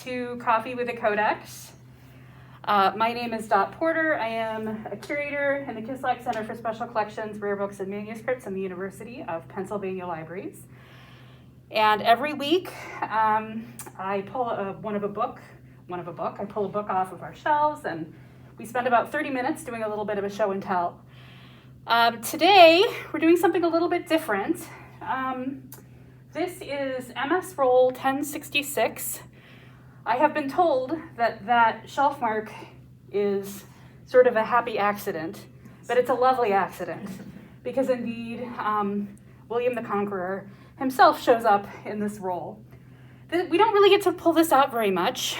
to Coffee with a Codex. My name is Dot Porter. I am a curator in the Kislak Center for Special Collections, Rare Books, and Manuscripts in the University of Pennsylvania Libraries. And every week, I pull I pull a book off of our shelves, and we spend about 30 minutes doing a little bit of a show and tell. Today, we're doing something a little bit different. This is MS Roll 1066. I have been told that shelf mark is sort of a happy accident, but it's a lovely accident, because indeed, William the Conqueror himself shows up in this roll. We don't really get to pull this out very much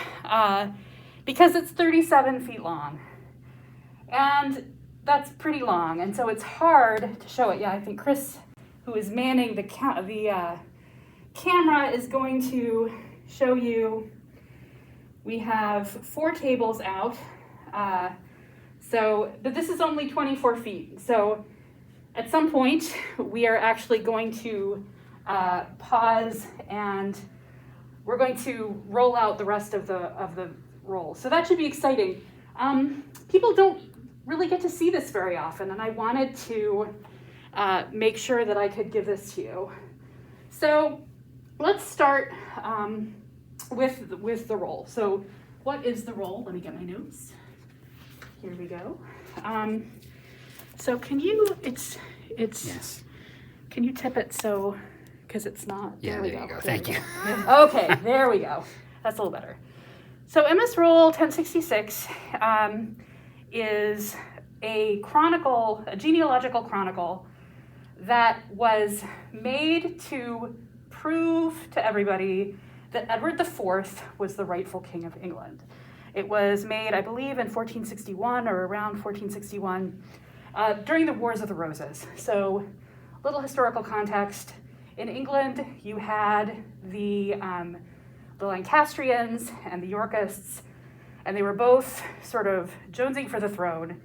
because it's 37 feet long, and that's pretty long, and so it's hard to show it. Yeah, I think Chris, who is manning the camera, is going to show you. We have 4 tables out, but this is only 24 feet. So at some point, we are actually going to pause, and we're going to roll out the rest of the roll. So that should be exciting. People don't really get to see this very often, and I wanted to make sure that I could give this to you. So let's start with the roll. So what is the roll? Let me get my notes. Here we go. So can you, yes. Can you tip it so, because it's not. Yeah, there you go. Thank you. Okay, there we go. That's a little better. So MS Roll 1066 is a chronicle, a genealogical chronicle that was made to prove to everybody that Edward IV was the rightful king of England. It was made, I believe, in 1461 or around 1461 during the Wars of the Roses. So, little historical context. In England, you had the Lancastrians and the Yorkists, and they were both sort of jonesing for the throne.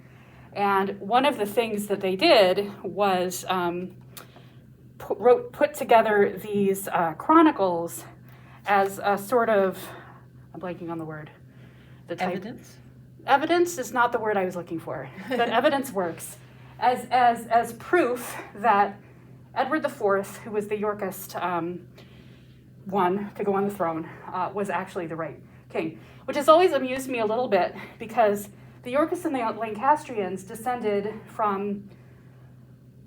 And one of the things that they did was put together these chronicles as a sort of, I'm blanking on the word. Evidence? Evidence is not the word I was looking for, but evidence works. As proof that Edward IV, who was the Yorkist one to go on the throne, was actually the right king, which has always amused me a little bit, because the Yorkists and the Lancastrians descended from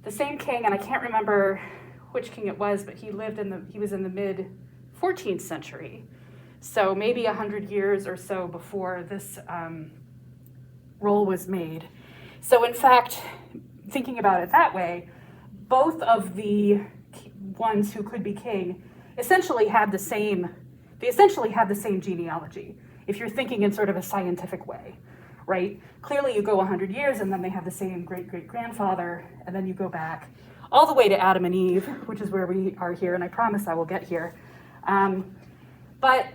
the same king, and I can't remember which king it was, but he was in the mid 14th century, so maybe 100 years or so before this roll was made. So in fact, thinking about it that way, both of the ones who could be king essentially had the same genealogy, if you're thinking in sort of a scientific way, right? Clearly you go 100 years and then they have the same great-great-grandfather, and then you go back all the way to Adam and Eve, which is where we are here, and I promise I will get here. But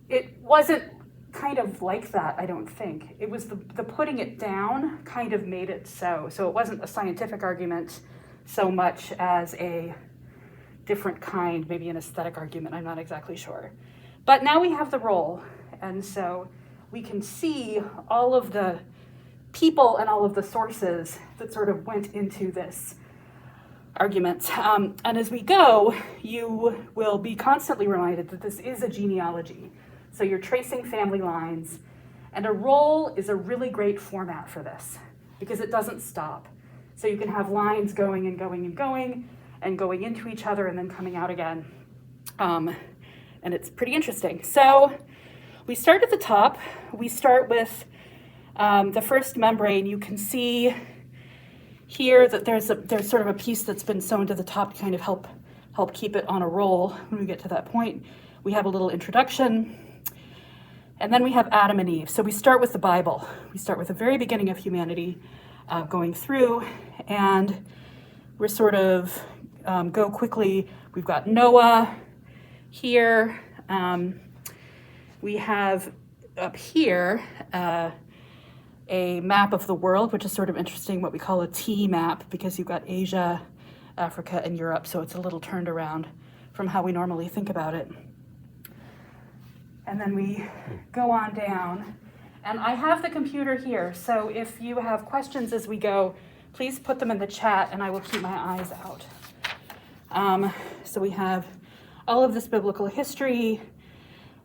it wasn't kind of like that, I don't think. It was the putting it down kind of made it so. So it wasn't a scientific argument so much as a different kind, maybe an aesthetic argument, I'm not exactly sure. But now we have the roll, and so we can see all of the people and all of the sources that sort of went into this argument. And as we go, you will be constantly reminded that this is a genealogy. So you're tracing family lines, and a roll is a really great format for this because it doesn't stop. So you can have lines going and going and going and going into each other and then coming out again. And it's pretty interesting. So we start at the top. We start with the first membrane. You can see here that there's sort of a piece that's been sewn to the top to kind of help keep it on a roll when we get to that point. We have a little introduction, and then we have Adam and Eve. So we start with the Bible. We start with the very beginning of humanity going through, and we're sort of go quickly. We've got Noah here. We have up here a map of the world, which is sort of interesting, what we call a T map, because you've got Asia, Africa, and Europe, so it's a little turned around from how we normally think about it. And then we go on down. And I have the computer here, so if you have questions as we go, please put them in the chat and I will keep my eyes out. So we have all of this biblical history,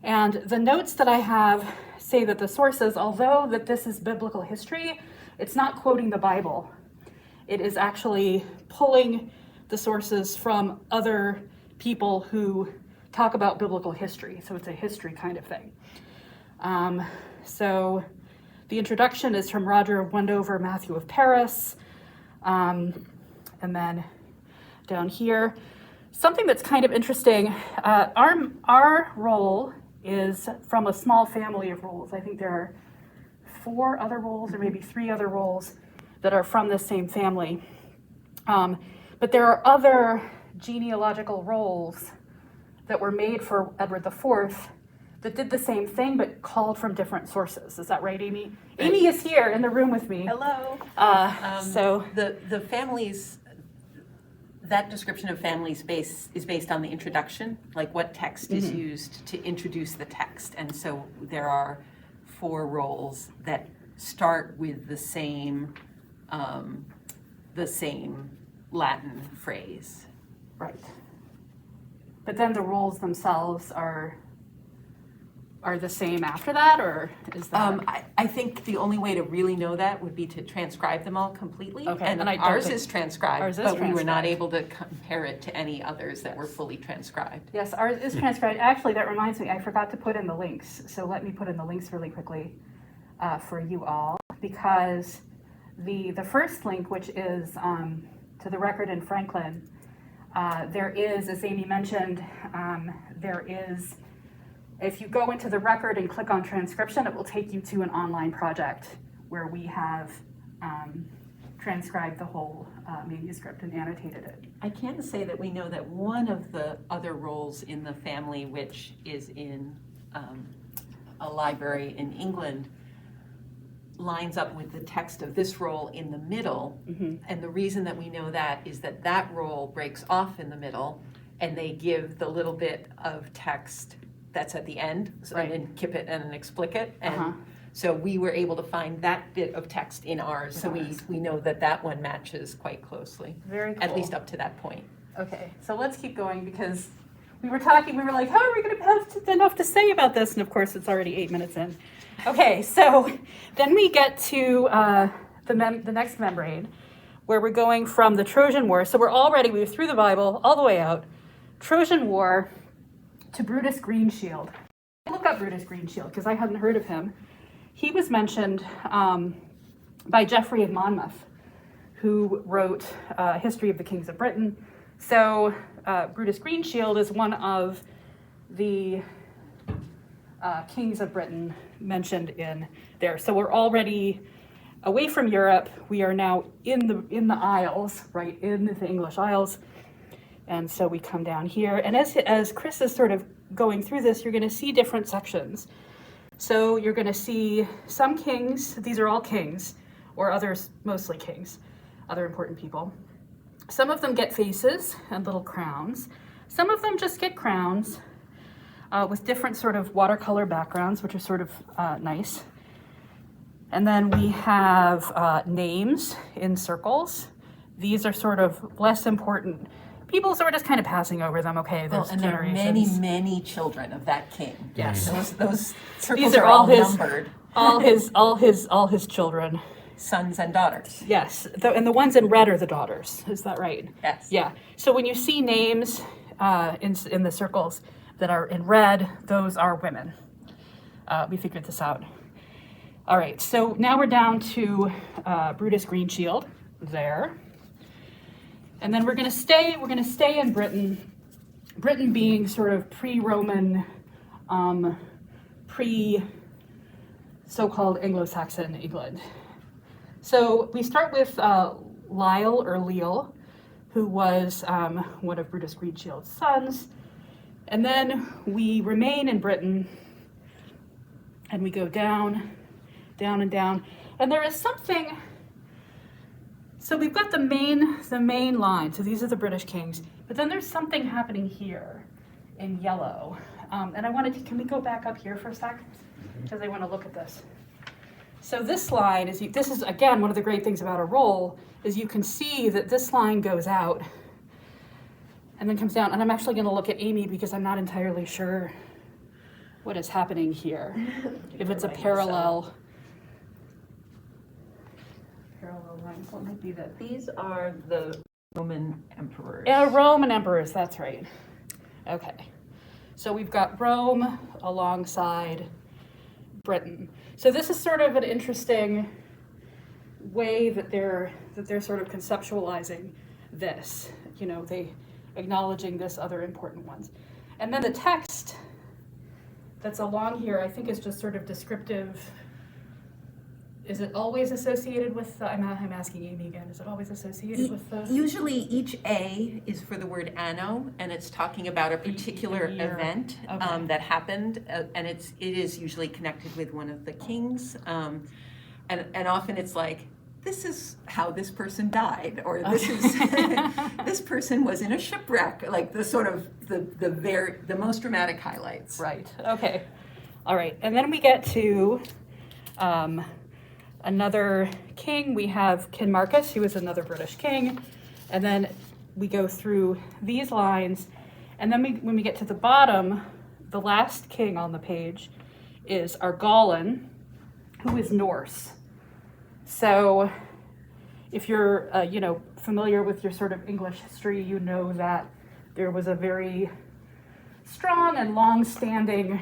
and the notes that I have say that the sources, although that this is biblical history, it's not quoting the Bible. It is actually pulling the sources from other people who talk about biblical history. So it's a history kind of thing. So the introduction is from Roger of Wendover, Matthew of Paris. And then down here, something that's kind of interesting, our roll is from a small family of rolls. I think there are 4 other rolls or maybe 3 other rolls that are from this same family. But there are other genealogical rolls that were made for Edward IV that did the same thing but called from different sources. Is that right, Amey? Amey is here in the room with me. Hello. So the families, that description of families is based on the introduction, like what text is used to introduce the text. And so there are 4 rolls that start with the same Latin phrase. right. But then the rolls themselves are the same after that, or is that? I think the only way to really know that would be to transcribe them all completely. Okay, And and I don't ours think- is transcribed, ours is but we were not transcribed. able to compare it to any others that were fully transcribed. Yes, ours is transcribed. Actually, that reminds me, I forgot to put in the links. So let me put in the links really quickly for you all, because the first link, which is to the record in Franklin, there is, as Amey mentioned, there is, if you go into the record and click on transcription, it will take you to an online project where we have transcribed the whole manuscript and annotated it. I can say that we know that one of the other rolls in the family, which is in a library in England, lines up with the text of this roll in the middle. And the reason that we know that is that that roll breaks off in the middle and they give the little bit of text that's at the end, so Right. an incipit and an explicit. And so we were able to find that bit of text in ours. So we know that that one matches quite closely, Very cool. at least up to that point. Okay, so let's keep going, because we were like, how are we going to have enough to say about this? And of course, it's already 8 minutes in. Okay, so then we get to the next membrane, where we're going from the Trojan War. So we're through the Bible all the way out, Trojan War to Brutus Greenshield. Look up Brutus Greenshield, because I hadn't heard of him. He was mentioned by Geoffrey of Monmouth, who wrote History of the Kings of Britain. So Brutus Greenshield is one of the kings of Britain mentioned in there. So we're already away from Europe. We are now in the Isles, right, in the English Isles. And so we come down here. And as Chris is sort of going through this, you're going to see different sections. So you're going to see some kings. These are all kings, or others, mostly kings, other important people. Some of them get faces and little crowns. Some of them just get crowns with different sort of watercolor backgrounds, which are sort of nice. And then we have names in circles. These are sort of less important people, so we're just kind of passing over them. Okay, there's And there are generations. many children of that king. Yes. Those circles These are are all all his- numbered. all his children. Sons and daughters. Yes, and the ones in red are the daughters. Is that right? Yes. Yeah. So when you see names in the circles that are in red, those are women. We figured this out. All right. So now we're down to Brutus Greenshield there, and then we're going to stay in Britain. Britain being sort of pre-Roman, so-called Anglo-Saxon England. So we start with Lyle or Leal, who was one of Brutus Greenshield's sons. And then we remain in Britain, and we go down, down and down. And there is something, so we've got the main line. So these are the British kings. But then there's something happening here in yellow. And I wanted to, can we go back up here for a sec? Because I want to look at this. So this line is, this is again, one of the great things about a roll, is you can see that this line goes out and then comes down. And I'm actually going to look at Amey because I'm not entirely sure what is happening here. If it's a parallel line, what might be that? These are the Roman emperors. Yeah, Roman emperors, that's right. Okay. So we've got Rome alongside Britain. So this is sort of an interesting way that they're sort of conceptualizing this, you know, they acknowledging this other important ones. And then the text that's along here, I think is just sort of descriptive. Is it always associated with the, I'm asking Amey again, is it always associated with the? Usually each A is for the word anno, and it's talking about a particular event that happened, and it is usually connected with one of the kings, and often it's like, this is how this person died, or this is this person was in a shipwreck, like the sort of the most dramatic highlights. Right. Okay. All right. And then we get to another king. We have King Marcus, who is another British king, and then we go through these lines, and then when we get to the bottom, the last king on the page is Argallan, who is Norse. So if you're, you know, familiar with your sort of English history, you know that there was a very strong and long-standing,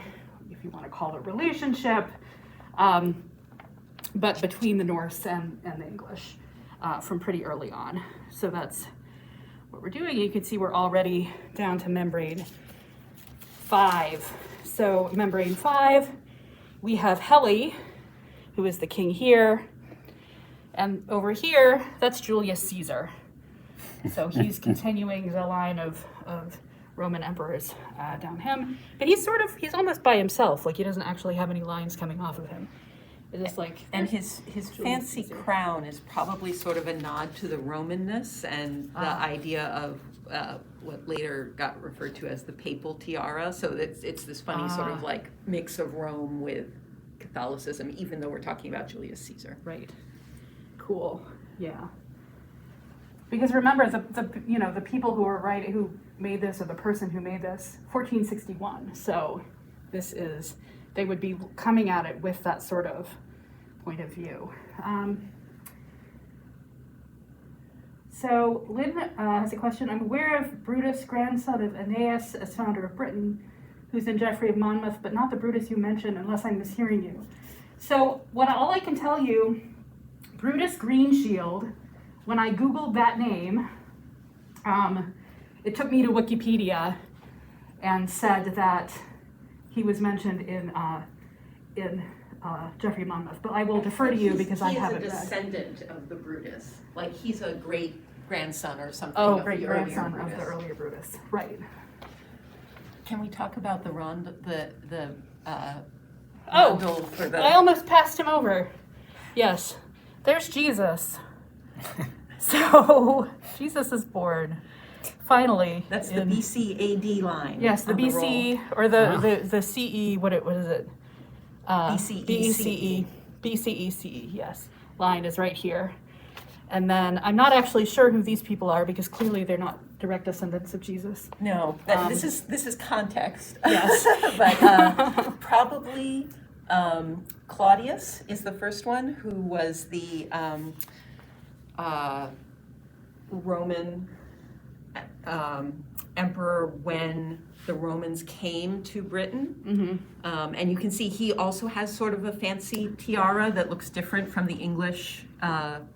if you want to call it, relationship, but between the Norse and the English from pretty early on. So that's what we're doing. You can see we're already down to membrane 5. So membrane 5, we have Heli, who is the king here. And over here, that's Julius Caesar. So he's continuing the line of Roman emperors down him. But he's almost by himself. Like he doesn't actually have any lines coming off of him. It's just like, and his fancy crown is probably sort of a nod to the Romanness and the idea of what later got referred to as the papal tiara. So it's this funny sort of like mix of Rome with Catholicism, even though we're talking about Julius Caesar. Right. Cool. Yeah. Because remember, the people who are writing, who made this, or the person who made this, 1461. So this is, they would be coming at it with that sort of point of view. So Lynn has a question. I'm aware of Brutus, grandson of Aeneas, as founder of Britain, who's in Geoffrey of Monmouth, but not the Brutus you mentioned, unless I'm mishearing you. So all I can tell you, Brutus Greenshield, when I Googled that name, it took me to Wikipedia and said that he was mentioned in Geoffrey of Monmouth. But I will defer to you because I haven't read. He's a descendant of the Brutus. Like he's a great grandson or something. Oh, of great the grandson earlier of the earlier Brutus. Right. Can we talk about the rondel for the? I almost passed him over. Yes. There's Jesus. So Jesus is born. Finally. That's the BC AD line. Yes, the BC or the CE. What is it? BCE. BCE. Yes, line is right here. And then I'm not actually sure who these people are because clearly they're not direct descendants of Jesus. No, this is context. Yes, but probably Claudius is the first one, who was the Roman emperor when the Romans came to Britain. Mm-hmm. And you can see he also has sort of a fancy tiara that looks different from the English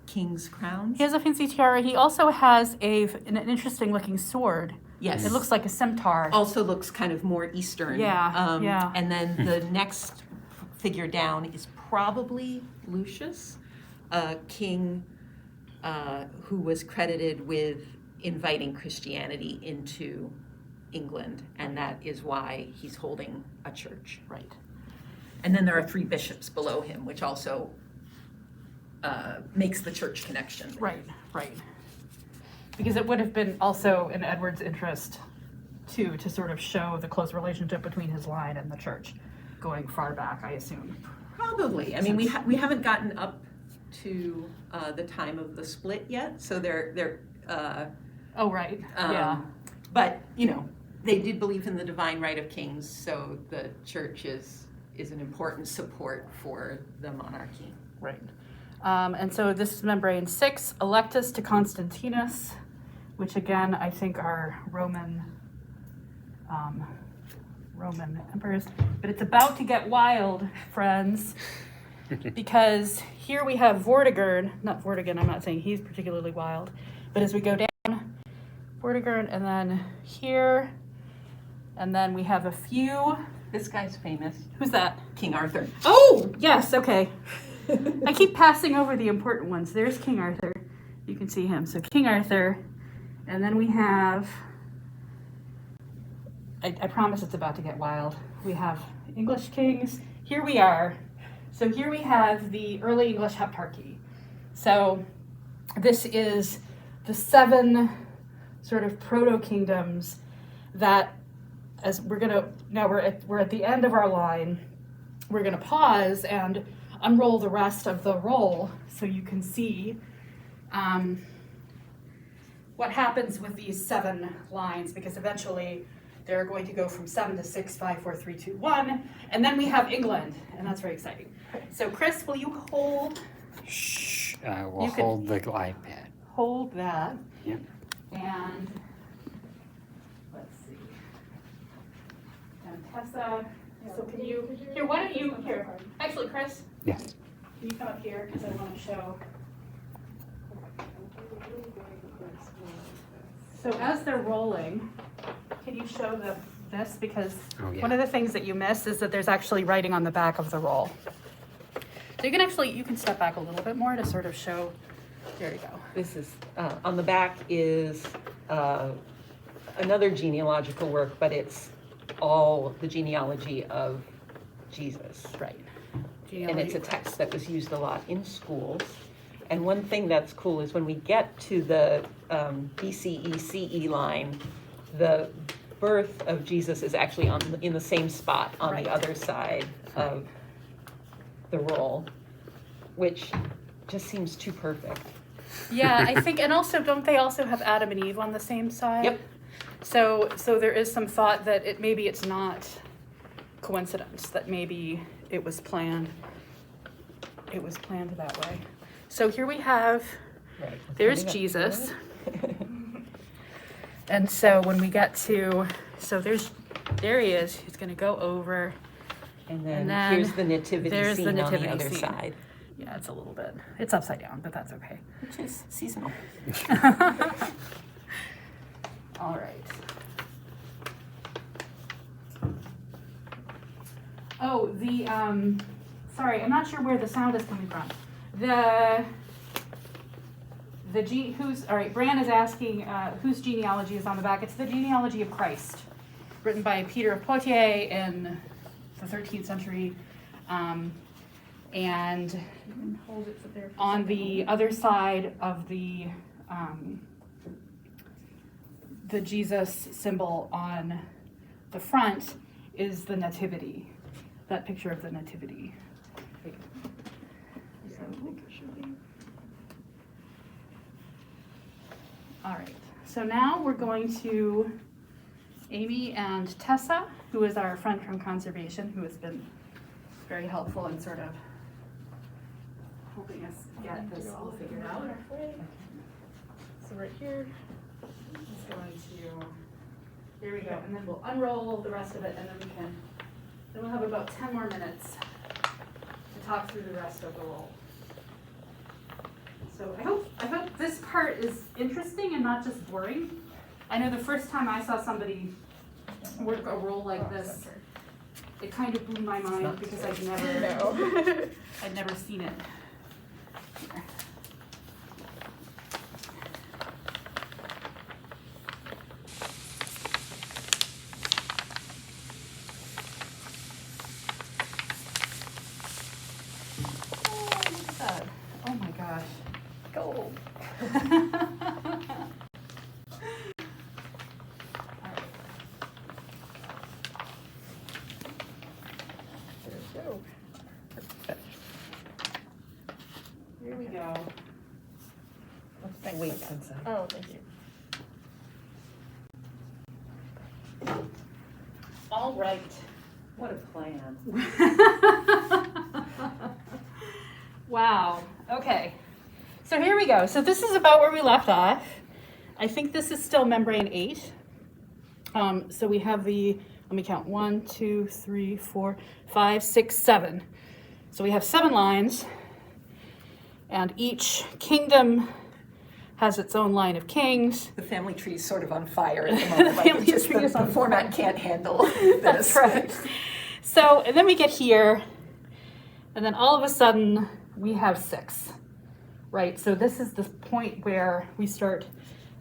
king's crowns. He has a fancy tiara. He also has an interesting looking sword. Yes. It looks like a scimitar. Also looks kind of more Eastern. Yeah, yeah. And then the next figure down is probably Lucius, a king who was credited with inviting Christianity into England, and that is why he's holding a church. Right. And then there are 3 bishops below him, which also makes the church connection. Right. Because it would have been also in Edward's interest too, to sort of show the close relationship between his line and the church, going far back, I assume. Probably. I mean, we haven't gotten up to the time of the split yet, so they're Oh, right, yeah. But, you know, they did believe in the divine right of kings, so the church is an important support for the monarchy. Right. And so this is membrane 6, electus to Constantinus, which again, I think are Roman emperors. But it's about to get wild, friends, because here we have Vortigern, not Vortigern, I'm not saying he's particularly wild, but as we go down, Vortigern, and then here, and then we have a few. This guy's famous. Who's that? King Arthur. Oh, yes, okay. I keep passing over the important ones. There's King Arthur. You can see him. So King Arthur. And then we have, I promise it's about to get wild. We have English kings. Here we are. So here we have the early English heptarchy. So this is the 7 sort of proto-kingdoms that, as we're gonna, now we're at the end of our line. We're gonna pause and unroll the rest of the roll so you can see what happens with these 7 lines, because eventually they're going to go from 7 to 6, 5, 4, 3, 2, 1, and then we have England, and that's very exciting. So Chris, will you hold? Shh. We'll You can- hold the iPad. Hold that. Yep. And let's see. And Tessa, so can you, here, why don't you, here, actually, Chris, Yes. can you come up here, because I want to show. So as they're rolling, can you show this, because Oh, yeah. one of the things that you miss is that there's actually writing on the back of the roll. So you can step back a little bit more to sort of show, there you go. This is, on the back is another genealogical work, but it's all the genealogy of Jesus. Right. And it's a text that was used a lot in schools. And one thing that's cool is when we get to the BCE CE line, the birth of Jesus is actually in the same spot on Right. the other side of the roll, which just seems too perfect. Yeah, I think, and also, don't they also have Adam and Eve on the same side? Yep. So there is some thought that maybe it's not coincidence, that maybe it was planned. It was planned that way. So here we have, Right. there's Jesus. And so when we get to, there he is. He's going to go over. And then then here's the nativity there's the scene nativity on the other scene. side, Yeah, it's a little bit, it's upside down, but that's okay. which is seasonal. All right. Oh, sorry, I'm not sure where the sound is coming from. All right, Bran is asking whose genealogy is on the back. It's the genealogy of Christ, written by Peter of Poitiers in the 13th century. And on the other side of the Jesus symbol on the front is the nativity, that picture of the nativity. All right, so now we're going to Amey and Tessa, who is our friend from conservation, who has been very helpful in sort of helping us get this all figured out. So right here, it's going to, there we go, and then we'll unroll the rest of it, and then we'll have about 10 more minutes to talk through the rest of the roll. So I hope this part is interesting and not just boring. I know the first time I saw somebody work a roll like this, it kind of blew my mind because I'd never seen it. Here. Oh, look at that. Oh my gosh. Gold. All right. wait, Vincent. Oh, thank you. All right. What a plan. Wow. Okay. So here we go. So this is about where we left off. I think this is still membrane 8. So we have let me count, 1, 2, 3, 4, 5, 6, 7. So we have 7 lines, and each kingdom has its own line of kings. The family tree is sort of on fire at the moment. The family Just tree is the on format fire. can't handle this. That's right. So, and then we get here, and then all of a sudden we have 6, right? So this is the point where we start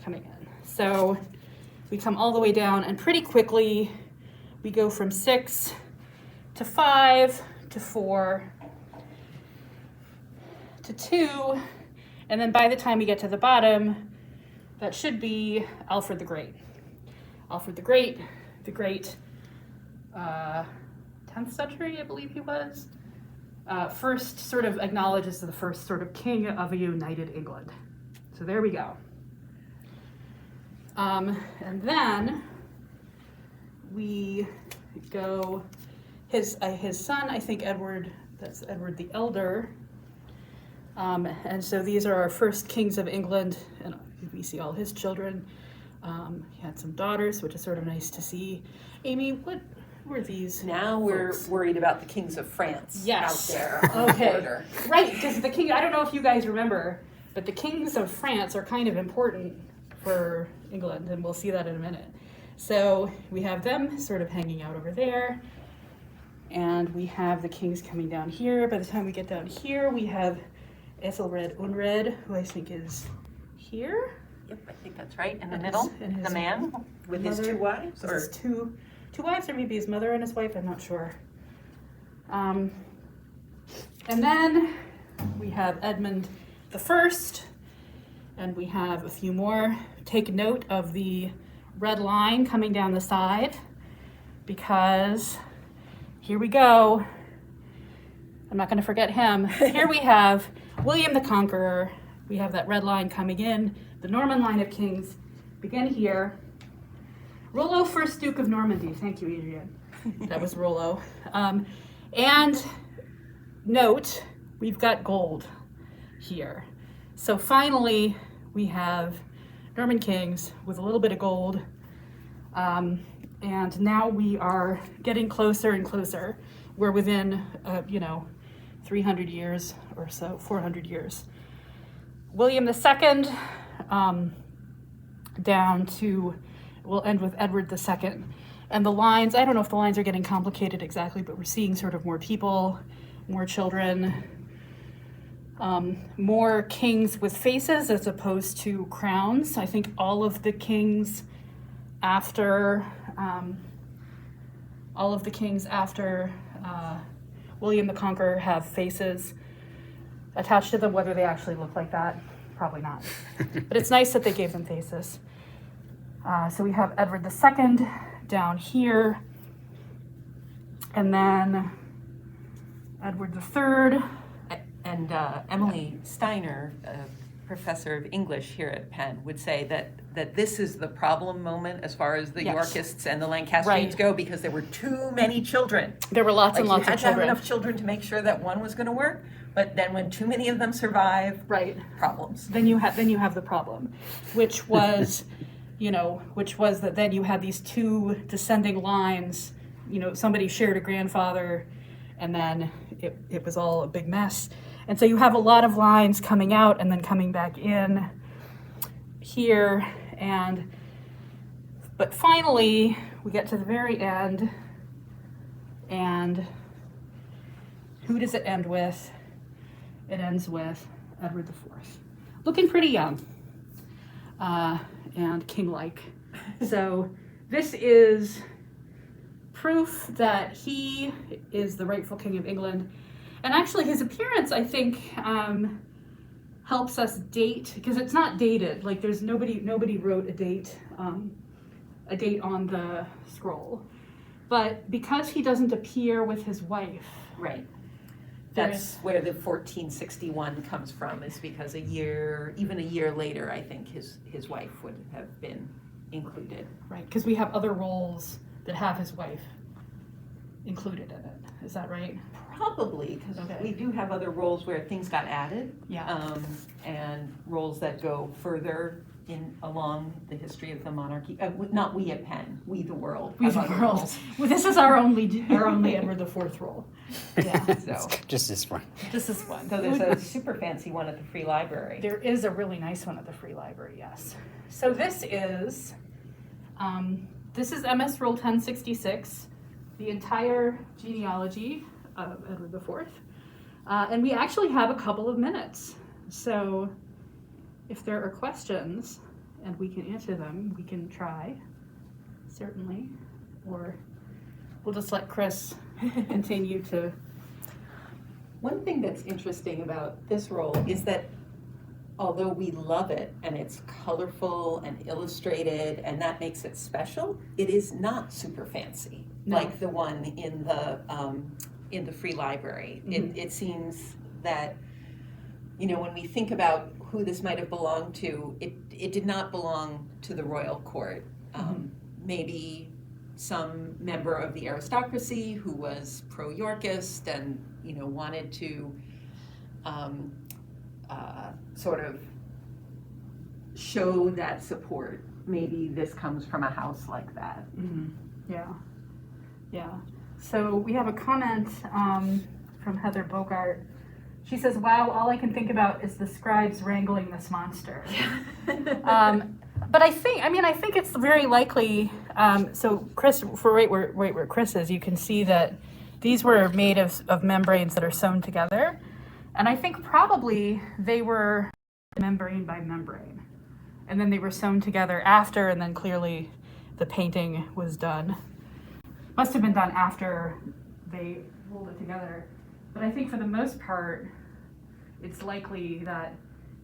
coming in. So we come all the way down, and pretty quickly we go from 6 to 5 to 4 to 2, and then by the time we get to the bottom, that should be Alfred the Great. Alfred the Great, 10th century, I believe he was. First sort of acknowledged as the first sort of king of a united England. So there we go. And then we go, his son, I think Edward, that's Edward the Elder. And so these are our first kings of England, and we see all his children. He had some daughters, which is sort of nice to see. Amy, what were these? Now we're worried about the kings of France out there on the border. Right, because the king, I don't know if you guys remember, but the kings of France are kind of important for England, and we'll see that in a minute. So we have them sort of hanging out over there, and we have the kings coming down here. By the time we get down here, we have Ethelred Unred, who I think is here. Yep, I think that's right. In the middle, the man with his 2 wives? Or his two wives, or maybe his mother and his wife, I'm not sure. And then we have Edmund the First, and we have a few more. Take note of the red line coming down the side, because here we go. I'm not going to forget him. Here we have William the Conqueror. We have that red line coming in. The Norman line of kings begin here. Rollo, first Duke of Normandy. Thank you, Adrian. That was Rollo. And note, we've got gold here. So finally, we have Norman kings with a little bit of gold. And now we are getting closer and closer. We're within, 300 years or so, 400 years. William II, down to, we'll end with Edward II. And the lines, I don't know if the lines are getting complicated exactly, but we're seeing sort of more people, more children, more kings with faces as opposed to crowns. I think all of the kings after William the Conqueror have faces attached to them. Whether they actually look like that, probably not. But it's nice that they gave them faces. So we have Edward II down here, and then Edward III. And Emily Steiner, a professor of English here at Penn, would say that this is the problem moment as far as the Yorkists and the Lancastrians go, because there were too many children. There were lots and lots of children. You had to have children. enough children to make sure that one was going to work, but then when too many of them survive, problems. Then you have the problem, which was, that then you had these 2 descending lines. Somebody shared a grandfather, and then it was all a big mess. And so you have a lot of lines coming out and then coming back in here. But finally, we get to the very end. And who does it end with? It ends with Edward IV. Looking pretty young and king-like. So this is proof that he is the rightful king of England. And actually his appearance, I think, helps us date, because it's not dated. Like there's nobody wrote a date on the scroll. But because he doesn't appear with his wife, That's where the 1461 comes from, is because even a year later, I think his wife would have been included. Right, because we have other roles that have his wife included in it. Is that right? Probably, because we do have other roles where things got added. Yeah. And roles that go further along the history of the monarchy. Not we at Penn, we the world. We the world. Well, this is our only Edward IV role. Yeah. So Just this one. Just this one. So there's a super fancy one at the Free Library. There is a really nice one at the Free Library, yes. So this is MS Roll 1066, the entire genealogy of Edward IV. And we actually have a couple of minutes. So if there are questions and we can answer them, we can try, certainly. Or we'll just let Chris continue to. One thing that's interesting about this role is that although we love it and it's colorful and illustrated and that makes it special, it is not super fancy like the one in the Free Library. Mm-hmm. It seems that, when we think about who this might have belonged to, it did not belong to the royal court. Maybe some member of the aristocracy who was pro-Yorkist and wanted to sort of show that support. Maybe this comes from a house like that. Mm-hmm. Yeah. So we have a comment from Heather Bogart. She says, "Wow, all I can think about is the scribes wrangling this monster." But I think it's very likely. So Chris, right where Chris is, you can see that these were made of membranes that are sewn together, and I think probably they were membrane by membrane, and then they were sewn together after, and then clearly the painting was done. Must have been done after they rolled it together. But I think for the most part, it's likely that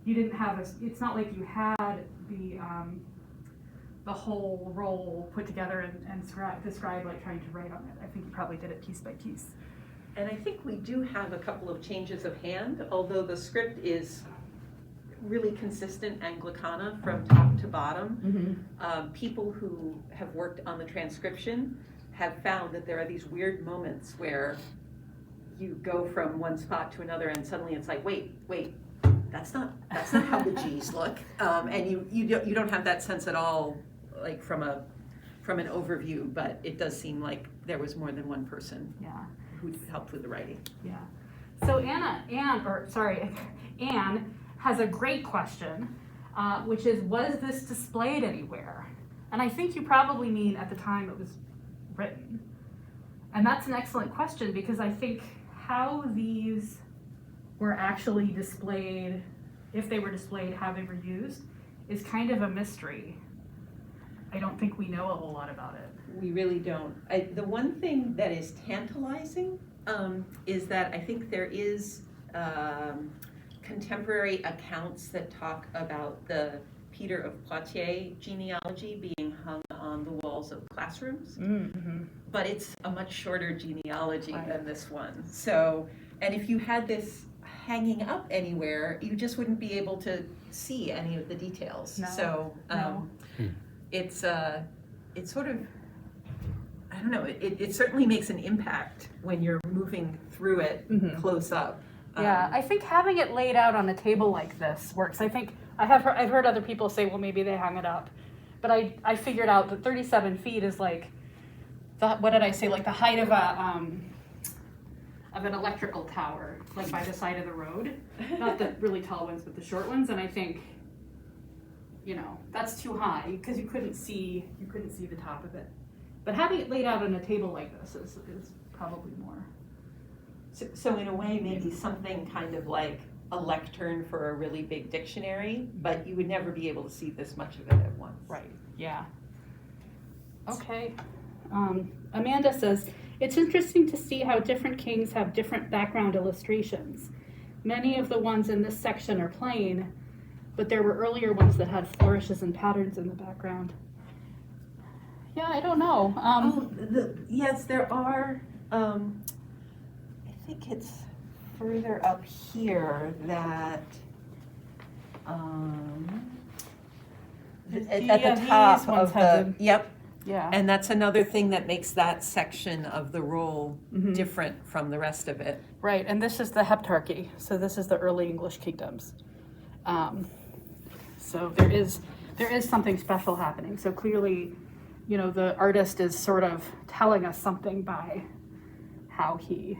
you didn't have it's not like you had the whole roll put together and describe like trying to write on it. I think you probably did it piece by piece. And I think we do have a couple of changes of hand, although the script is really consistent Anglicana from top to bottom. Mm-hmm. People who have worked on the transcription have found that there are these weird moments where you go from one spot to another and suddenly it's like, wait, that's not how the G's look. And you don't have that sense at all, like from an overview, but it does seem like there was more than one person who helped with the writing. Yeah. So Anne has a great question, which is, was this displayed anywhere? And I think you probably mean at the time it was written. And that's an excellent question, because I think how these were actually displayed, if they were displayed, how they were used, is kind of a mystery. I don't think we know a whole lot about it. We really don't. The one thing that is tantalizing is that I think there is contemporary accounts that talk about the Peter of Poitiers genealogy being hung on the walls of classrooms. Mm-hmm. But it's a much shorter genealogy Right. than this one. So, and if you had this hanging up anywhere, you just wouldn't be able to see any of the details. No. So, No. it's sort of, I don't know, it certainly makes an impact when you're moving through it close up. Yeah, I think having it laid out on a table like this works. I think I've heard other people say, well, maybe they hung it up, but I figured out that 37 feet is like what did I say? Like the height of an electrical tower, like by the side of the road. Not the really tall ones, but the short ones. And I think, that's too high because you couldn't see the top of it. But having it laid out on a table like this is probably more. So in a way, maybe something kind of like a lectern for a really big dictionary, but you would never be able to see this much of it at once. Right, yeah. Okay. Amanda says, it's interesting to see how different kings have different background illustrations. Many of the ones in this section are plain, but there were earlier ones that had flourishes and patterns in the background. Yeah, I don't know. Yes, there are. I think it's further up here that, at the these top ones of have the, yep. Yeah. And that's another thing that makes that section of the roll Mhm. different from the rest of it. Right, and this is the heptarchy. So this is the early English kingdoms. So there is something special happening. So clearly, you know, the artist is sort of telling us something by how he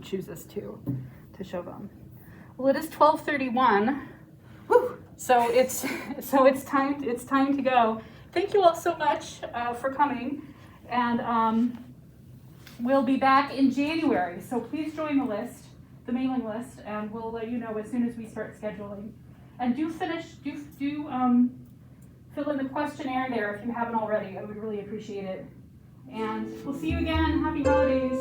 chooses to show them. Well, it is 12:31. Woo! So it's time to go. Thank you all so much for coming, and we'll be back in January. So please join the list, the mailing list, and we'll let you know as soon as we start scheduling. And do fill in the questionnaire there if you haven't already. I would really appreciate it. And we'll see you again. Happy holidays.